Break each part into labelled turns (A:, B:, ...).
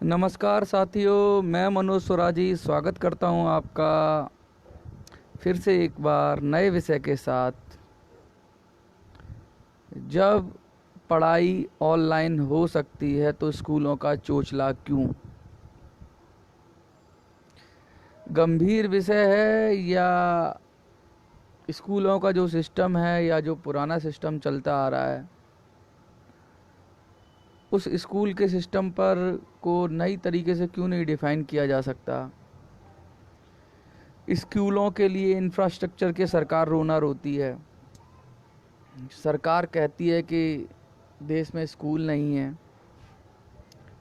A: नमस्कार साथियों, मैं मनोज स्वराजी स्वागत करता हूं आपका फिर से एक बार नए विषय के साथ। जब पढ़ाई ऑनलाइन हो सकती है तो स्कूलों का चोचला क्यों? गंभीर विषय है या स्कूलों का जो सिस्टम है या जो पुराना सिस्टम चलता आ रहा है उस स्कूल के सिस्टम पर को नई तरीके से क्यों नहीं डिफ़ाइन किया जा सकता? स्कूलों के लिए इंफ्रास्ट्रक्चर के सरकार रोना रोती है। सरकार कहती है कि देश में स्कूल नहीं है,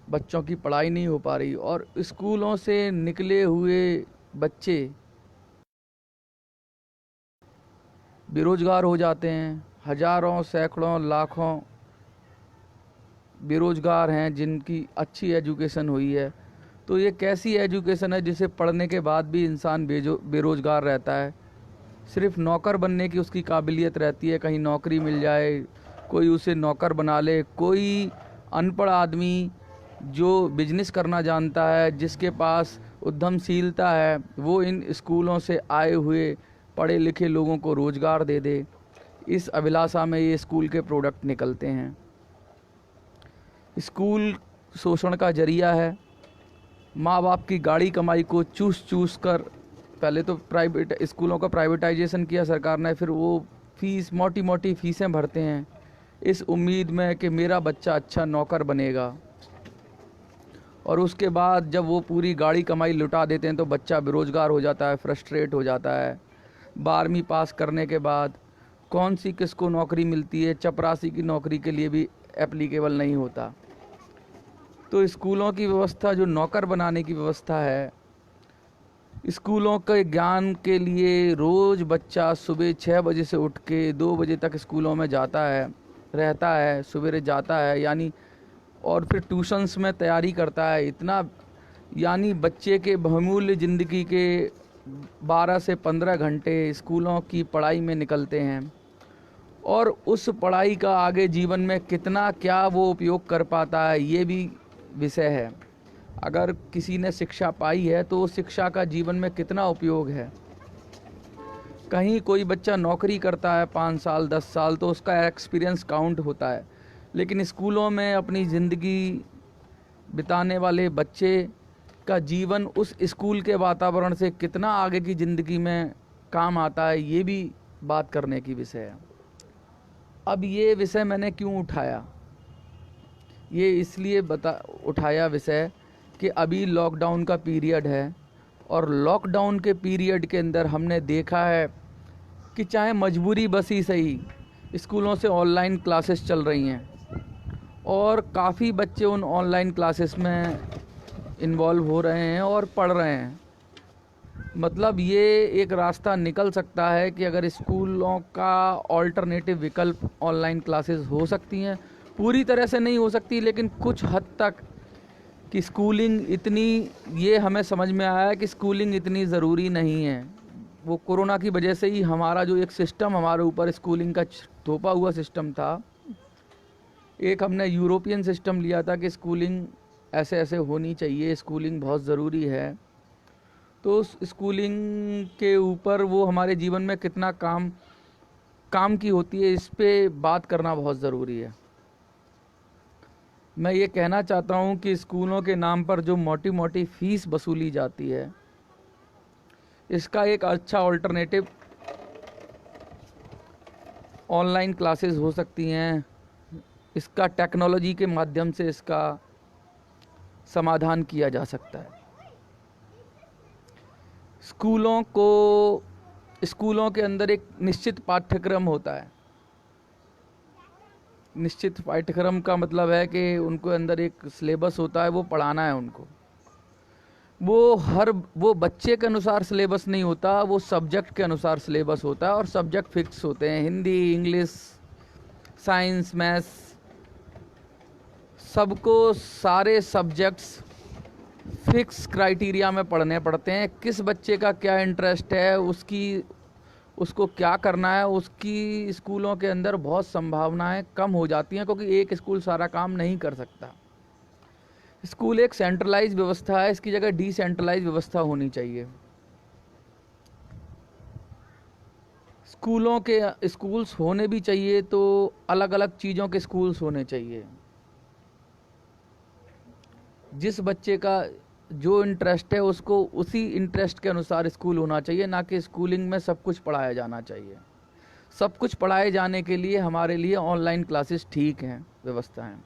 A: बच्चों की पढ़ाई नहीं हो पा रही, और स्कूलों से निकले हुए बच्चे बेरोजगार हो जाते हैं। हजारों, सैकड़ों, लाखों बेरोजगार हैं जिनकी अच्छी एजुकेशन हुई है। तो ये कैसी एजुकेशन है जिसे पढ़ने के बाद भी इंसान बेरोजगार रहता है? सिर्फ नौकर बनने की उसकी काबिलियत रहती है, कहीं नौकरी मिल जाए, कोई उसे नौकर बना ले। कोई अनपढ़ आदमी जो बिजनेस करना जानता है, जिसके पास उद्यमशीलता है, वो इन स्कूलों से आए हुए पढ़े लिखे लोगों को रोज़गार दे दे। इस अभिलाषा में ये स्कूल के प्रोडक्ट निकलते हैं। स्कूल शोषण का जरिया है। माँ बाप की गाड़ी कमाई को चूस चूस कर पहले तो प्राइवेट स्कूलों का प्राइवेटाइजेशन किया सरकार ने, फिर वो फीस मोटी मोटी फीसें भरते हैं इस उम्मीद में कि मेरा बच्चा अच्छा नौकर बनेगा, और उसके बाद जब वो पूरी गाड़ी कमाई लुटा देते हैं तो बच्चा बेरोजगार हो जाता है, फ्रस्ट्रेट हो जाता है। 12वीं पास करने के बाद कौन सी किसको नौकरी मिलती है, चपरासी की नौकरी के लिए भी एप्लीकेबल नहीं होता। तो स्कूलों की व्यवस्था, जो नौकर बनाने की व्यवस्था है, स्कूलों के ज्ञान के लिए रोज़ बच्चा सुबह 6 बजे से उठ के 2 बजे तक स्कूलों में जाता है, रहता है, सवेरे जाता है यानी, और फिर ट्यूशन्स में तैयारी करता है। इतना यानी बच्चे के बहुमूल्य ज़िंदगी के 12 से 15 घंटे स्कूलों की पढ़ाई में निकलते हैं, और उस पढ़ाई का आगे जीवन में कितना क्या वो उपयोग कर पाता है ये भी विषय है। अगर किसी ने शिक्षा पाई है तो उस शिक्षा का जीवन में कितना उपयोग है। कहीं कोई बच्चा नौकरी करता है 5 साल 10 साल तो उसका एक्सपीरियंस काउंट होता है, लेकिन स्कूलों में अपनी ज़िंदगी बिताने वाले बच्चे का जीवन उस स्कूल के वातावरण से कितना आगे की ज़िंदगी में काम आता है, ये भी बात करने की विषय है। अब ये विषय मैंने क्यों उठाया? ये इसलिए उठाया विषय कि अभी लॉकडाउन का पीरियड है, और लॉकडाउन के पीरियड के अंदर हमने देखा है कि चाहे मजबूरी बस ही सही, स्कूलों से ऑनलाइन क्लासेस चल रही हैं, और काफ़ी बच्चे उन ऑनलाइन क्लासेस में इन्वॉल्व हो रहे हैं और पढ़ रहे हैं। मतलब ये एक रास्ता निकल सकता है कि अगर स्कूलों का ऑल्टरनेटिव विकल्प ऑनलाइन क्लासेस हो सकती हैं, पूरी तरह से नहीं हो सकती लेकिन कुछ हद तक, कि स्कूलिंग इतनी, ये हमें समझ में आया कि स्कूलिंग इतनी ज़रूरी नहीं है। वो कोरोना की वजह से ही हमारा जो एक सिस्टम हमारे ऊपर स्कूलिंग का थोपा हुआ सिस्टम था, एक हमने यूरोपियन सिस्टम लिया था कि स्कूलिंग ऐसे ऐसे होनी चाहिए, स्कूलिंग बहुत ज़रूरी है। तो उस स्कूलिंग के ऊपर वो हमारे जीवन में कितना काम की होती है, इस पे बात करना बहुत ज़रूरी है। मैं ये कहना चाहता हूँ कि स्कूलों के नाम पर जो मोटी मोटी फीस वसूली जाती है, इसका एक अच्छा ऑल्टरनेटिव ऑनलाइन क्लासेस हो सकती हैं। इसका टेक्नोलॉजी के माध्यम से इसका समाधान किया जा सकता है। स्कूलों के अंदर एक निश्चित पाठ्यक्रम होता है। निश्चित पाठ्यक्रम का मतलब है कि उनको अंदर एक सिलेबस होता है, वो पढ़ाना है उनको। वो बच्चे के अनुसार सिलेबस नहीं होता, वो सब्जेक्ट के अनुसार सिलेबस होता है, और सब्जेक्ट फिक्स होते हैं। हिंदी, इंग्लिश, साइंस, मैथ्स, सबको सारे सब्जेक्ट्स फिक्स क्राइटेरिया में पढ़ने पड़ते हैं। किस बच्चे का क्या इंटरेस्ट है, उसको क्या करना है, उसकी स्कूलों के अंदर बहुत संभावनाएं कम हो जाती हैं, क्योंकि एक स्कूल सारा काम नहीं कर सकता। स्कूल एक सेंट्रलाइज व्यवस्था है, इसकी जगह डिसेंट्रलाइज व्यवस्था होनी चाहिए। स्कूल्स होने भी चाहिए तो अलग अलग चीज़ों के स्कूल्स होने चाहिए। जिस बच्चे का जो इंटरेस्ट है उसको उसी इंटरेस्ट के अनुसार स्कूल होना चाहिए, ना कि स्कूलिंग में सब कुछ पढ़ाया जाना चाहिए। सब कुछ पढ़ाए जाने के लिए हमारे लिए ऑनलाइन क्लासेस ठीक हैं, व्यवस्था है।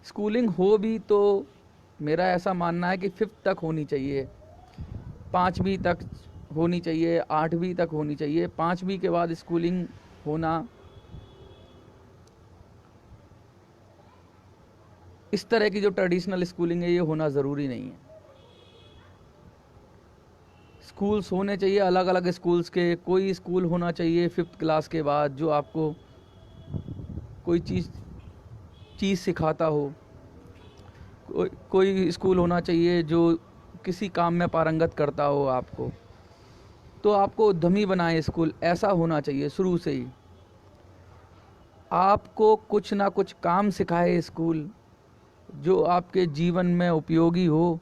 A: स्कूलिंग हो भी तो मेरा ऐसा मानना है कि 5th तक होनी चाहिए, 5वीं तक होनी चाहिए, 8वीं तक होनी चाहिए। 5वीं के बाद स्कूलिंग होना इस तरह की जो ट्रेडिशनल स्कूलिंग है ये होना ज़रूरी नहीं है। स्कूल्स होने चाहिए अलग अलग स्कूल्स के। कोई स्कूल होना चाहिए 5th क्लास के बाद जो आपको कोई चीज़ सिखाता हो। कोई स्कूल होना चाहिए जो किसी काम में पारंगत करता हो आपको, तो आपको उद्यमी बनाए स्कूल, ऐसा होना चाहिए शुरू से ही। आपको कुछ ना कुछ काम सिखाए स्कूल जो आपके जीवन में उपयोगी हो,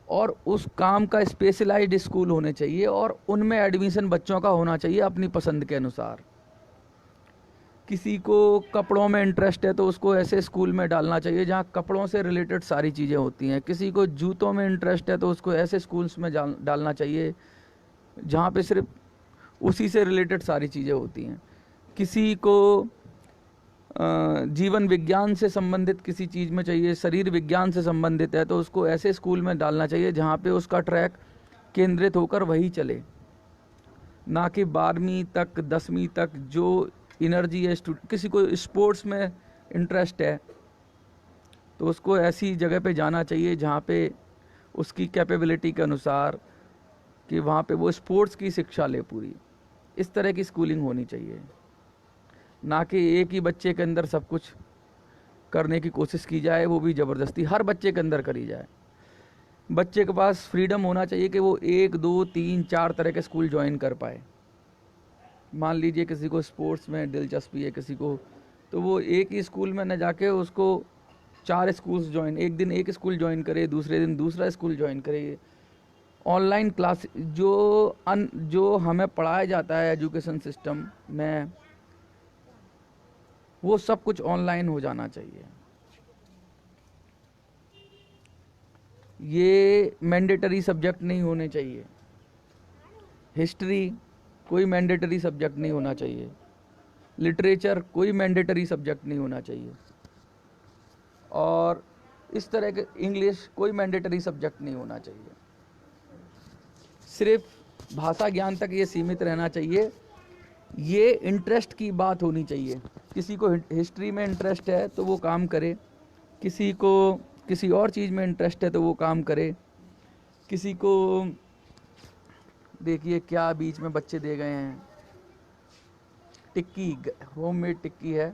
A: और उस काम का स्पेशलाइज्ड स्कूल होने चाहिए, और उनमें एडमिशन बच्चों का होना चाहिए अपनी पसंद के अनुसार। किसी को कपड़ों में इंटरेस्ट है तो उसको ऐसे स्कूल में डालना चाहिए जहाँ कपड़ों से रिलेटेड सारी चीज़ें होती हैं। किसी को जूतों में इंटरेस्ट है तो उसको ऐसे स्कूल्स में डालना चाहिए जहाँ पे सिर्फ उसी से रिलेटेड सारी चीज़ें होती हैं। किसी को जीवन विज्ञान से संबंधित किसी चीज़ में चाहिए, शरीर विज्ञान से संबंधित है तो उसको ऐसे स्कूल में डालना चाहिए जहाँ पे उसका ट्रैक केंद्रित होकर वही चले, ना कि 12वीं तक 10वीं तक जो एनर्जी है। किसी को स्पोर्ट्स में इंटरेस्ट है तो उसको ऐसी जगह पे जाना चाहिए जहाँ पे उसकी कैपेबिलिटी के अनुसार कि वहाँ पे वो स्पोर्ट्स की शिक्षा ले पूरी। इस तरह की स्कूलिंग होनी चाहिए, ना कि एक ही बच्चे के अंदर सब कुछ करने की कोशिश की जाए, वो भी ज़बरदस्ती हर बच्चे के अंदर करी जाए। बच्चे के पास फ्रीडम होना चाहिए कि वो 1 2 3 4 तरह के स्कूल ज्वाइन कर पाए। मान लीजिए किसी को स्पोर्ट्स में दिलचस्पी है किसी को, तो वो एक ही स्कूल में न जाके उसको 4 स्कूल्स ज्वाइन, एक दिन एक स्कूल ज्वाइन करे, दूसरे दिन दूसरा स्कूल ज्वाइन करे। ऑनलाइन क्लास जो हमें पढ़ाया जाता है एजुकेशन सिस्टम में, वो सब कुछ ऑनलाइन हो जाना चाहिए। ये मैंडेटरी सब्जेक्ट नहीं होने चाहिए। हिस्ट्री कोई मैंडेटरी सब्जेक्ट नहीं होना चाहिए। लिटरेचर कोई मैंडेटरी सब्जेक्ट नहीं होना चाहिए। और इस तरह के इंग्लिश कोई मैंडेटरी सब्जेक्ट नहीं होना चाहिए। सिर्फ भाषा ज्ञान तक ये सीमित रहना चाहिए। ये इंटरेस्ट की बात होनी चाहिए। किसी को हिस्ट्री में इंटरेस्ट है तो वो काम करे, किसी को किसी और चीज़ में इंटरेस्ट है तो वो काम करे। किसी को देखिए क्या बीच में बच्चे दे गए हैं, टिक्की, होममेड टिक्की है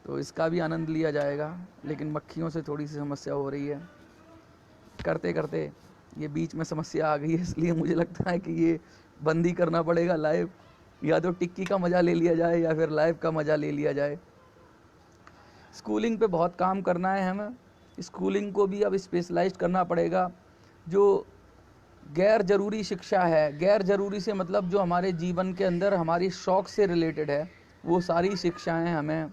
A: तो इसका भी आनंद लिया जाएगा, लेकिन मक्खियों से थोड़ी सी समस्या हो रही है। करते करते ये बीच में समस्या आ गई है, इसलिए मुझे लगता है कि ये बंद ही करना पड़ेगा लाइव। या तो टिक्की का मज़ा ले लिया जाए या फिर लाइव का मज़ा ले लिया जाए। स्कूलिंग पे बहुत काम करना है हमें। स्कूलिंग को भी अब स्पेशलाइज्ड करना पड़ेगा। जो गैर ज़रूरी शिक्षा है, गैर ज़रूरी से मतलब जो हमारे जीवन के अंदर हमारी शौक़ से रिलेटेड है, वो सारी शिक्षाएं हमें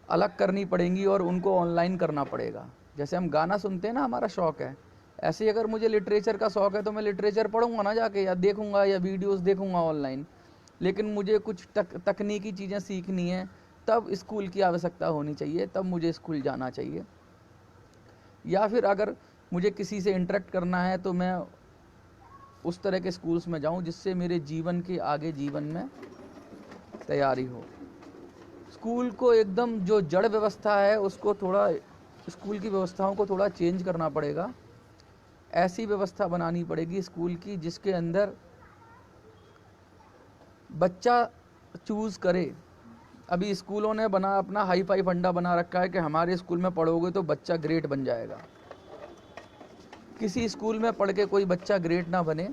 A: अलग करनी पड़ेंगी और उनको ऑनलाइन करना पड़ेगा। जैसे हम गाना सुनते हैं ना, हमारा शौक़ है, ऐसे ही अगर मुझे लिटरेचर का शौक़ है तो मैं लिटरेचर पढ़ूंगा ना जाके, या देखूंगा या वीडियोस देखूंगा ऑनलाइन। लेकिन मुझे कुछ तकनीकी चीज़ें सीखनी है, तब स्कूल की आवश्यकता होनी चाहिए, तब मुझे स्कूल जाना चाहिए। या फिर अगर मुझे किसी से इंटरेक्ट करना है तो मैं उस तरह के स्कूल्स में जाऊं जिससे मेरे जीवन के आगे जीवन में तैयारी हो। स्कूल को एकदम जो जड़ व्यवस्था है उसको थोड़ा, स्कूल की व्यवस्थाओं को थोड़ा चेंज करना पड़ेगा। ऐसी व्यवस्था बनानी पड़ेगी स्कूल की जिसके अंदर बच्चा चूज़ करे। अभी स्कूलों ने अपना हाई फाई फंडा बना रखा है कि हमारे स्कूल में पढ़ोगे तो बच्चा ग्रेट बन जाएगा। किसी स्कूल में पढ़ के कोई बच्चा ग्रेट ना बने।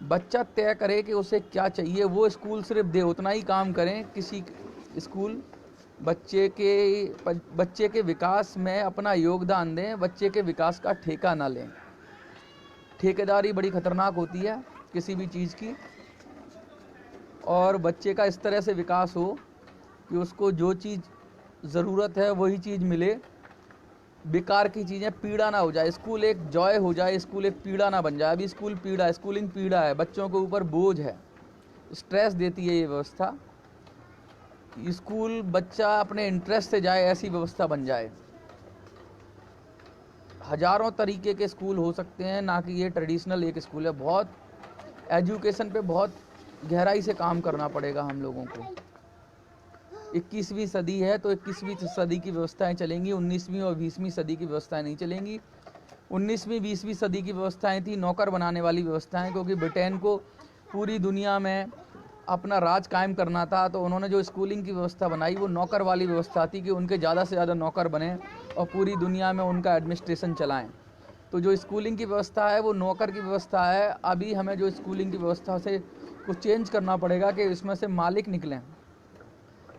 A: बच्चा तय करे कि उसे क्या चाहिए, वो स्कूल सिर्फ दे, उतना ही काम करें। किसी स्कूल बच्चे के विकास में अपना योगदान दें, बच्चे के विकास का ठेका ना लें। ठेकेदारी बड़ी खतरनाक होती है किसी भी चीज़ की, और बच्चे का इस तरह से विकास हो कि उसको जो चीज़ ज़रूरत है वही चीज़ मिले, बेकार की चीज़ें, पीड़ा ना हो जाए। स्कूल एक जॉय हो जाए, स्कूल एक पीड़ा ना बन जाए। अभी स्कूल पीड़ा है, स्कूलिंग पीड़ा है, बच्चों के ऊपर बोझ है, स्ट्रेस देती है ये व्यवस्था। स्कूल बच्चा अपने इंटरेस्ट से जाए, ऐसी व्यवस्था बन जाए। हजारों तरीके के स्कूल हो सकते हैं, ना कि ये ट्रेडिशनल एक स्कूल है। बहुत एजुकेशन पे बहुत गहराई से काम करना पड़ेगा हम लोगों को। 21वीं सदी है तो 21वीं सदी की व्यवस्थाएं चलेंगी, 19वीं और 20वीं सदी की व्यवस्थाएं नहीं चलेंगी। 19वीं 20वीं सदी की व्यवस्थाएं थी नौकर बनाने वाली व्यवस्थाएं, क्योंकि ब्रिटेन को पूरी दुनिया में अपना राज कायम करना था, तो उन्होंने जो स्कूलिंग की व्यवस्था बनाई वो नौकर वाली व्यवस्था थी कि उनके ज़्यादा से ज़्यादा नौकर बने और पूरी दुनिया में उनका एडमिनिस्ट्रेशन चलाएं। तो जो स्कूलिंग की व्यवस्था है वो नौकर की व्यवस्था है। अभी हमें जो स्कूलिंग की व्यवस्था से कुछ चेंज करना पड़ेगा कि इसमें से मालिक निकलें।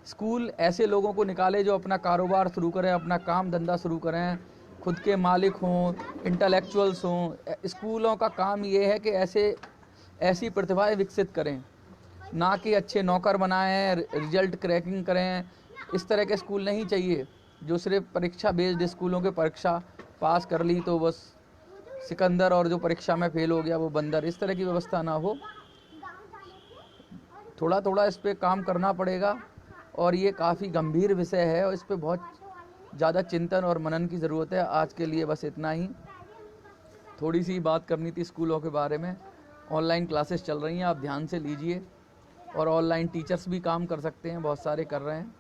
A: स्कूल ऐसे लोगों को निकाले जो अपना कारोबार शुरू करें, अपना काम धंधा शुरू करें, खुद के मालिक हों, इंटेलेक्चुअल्स हों। स्कूलों का काम ये है कि ऐसी प्रतिभाएं विकसित करें, ना कि अच्छे नौकर बनाएं, रिजल्ट क्रैकिंग करें। इस तरह के स्कूल नहीं चाहिए जो सिर्फ परीक्षा बेस्ड स्कूलों के परीक्षा पास कर ली तो बस सिकंदर, और जो परीक्षा में फेल हो गया वो बंदर। इस तरह की व्यवस्था ना हो। थोड़ा थोड़ा इस पर काम करना पड़ेगा, और ये काफ़ी गंभीर विषय है और इस पर बहुत ज़्यादा चिंतन और मनन की ज़रूरत है। आज के लिए बस इतना ही। थोड़ी सी बात करनी थी स्कूलों के बारे में। ऑनलाइन क्लासेस चल रही हैं, आप ध्यान से लीजिए, और ऑनलाइन टीचर्स भी काम कर सकते हैं, बहुत सारे कर रहे हैं।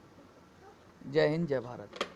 A: जय हिंद, जय भारत।